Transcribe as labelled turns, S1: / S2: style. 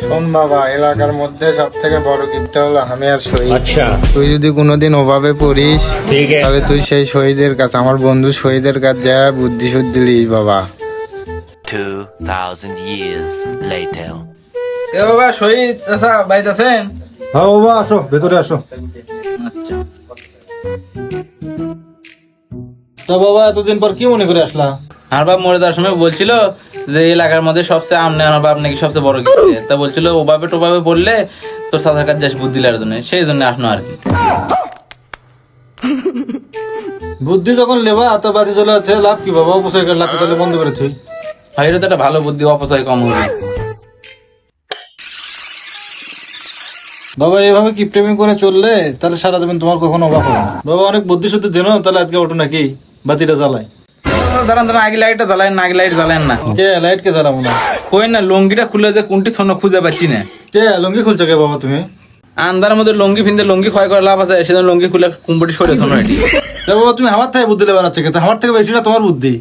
S1: শোন বাবা, এলাকার মধ্যে সব থেকে বড় গিফটটা হলো আমি আর শহীদ। আচ্ছা, তুই যদি কোনোদিন অভাবে পড়িস তাহলে তুই সেই শহীদের কাছে, আমার বন্ধু শহীদের কাছে যা বুদ্ধি শুদ্ধি লিস বাবা।
S2: 2000 years later.
S3: এ বাবা শহীদ চাচা বাড়িতে আছেন?
S4: হ্যাঁ বাবা, আসো ভেতরে আসো।
S3: আচ্ছা।
S4: তা বাবা, এতদিন পর কি মনে করে আসলা?
S3: আমার বাপ মরে যাওয়ার সময় বলছিল যে এলাকার মধ্যে সবচেয়ে আমনে আমার বাপ নাকি সবচেয়ে বড় গিফট, তা বলছিল ওভাবে টোভাবে পড়লে তোর চাচার কাছে যাস বুদ্ধি লাগার জন্য, সেই জন্য আসনো আর কি।
S4: বুদ্ধি যখন লেবা তো বাতি চলে যাচ্ছে, লাভ কি বাবা? অপচয় করে লাভ তাহলে বন্ধ করে তুই।
S3: হয় এটা তো একটা ভালো বুদ্ধি, অপচয় কম হবে।
S4: বাবা এইভাবে কিপটেমি করে চললে তাহলে সারা জীবন তোমার কখনো অভাব হবে না। বাবা অনেক বুদ্ধি শুদ্ধি দিন, তাহলে আজকে ওঠো নাকি বাতিটা জ্বালাই।
S3: দাঁড়ান দাঁড়ান, আগে লাইটটা জ্বালায় না, আগে লাইট জ্বালায় না।
S4: কে লাইট কে জ্বালাবো না?
S3: কই না লঙ্গিটা খুলে যে কোনটি ছন্ন খুঁজে পাচ্ছি না।
S4: কে লুঙ্গি খুলছো কে বাবা তুমি?
S3: আন্দার মধ্যে লঙ্গি ফিনতে লঙ্গি ক্ষয় করে লাভ আছে, সেজন্য লঙ্গি খুলে কুম্পটি সরে শোনো এটি।
S4: তা বাবা তুমি আমার থেকে বুদ্ধি লেবার আছে, কিন্তু আমার থেকে বেশি না তোমার বুদ্ধি।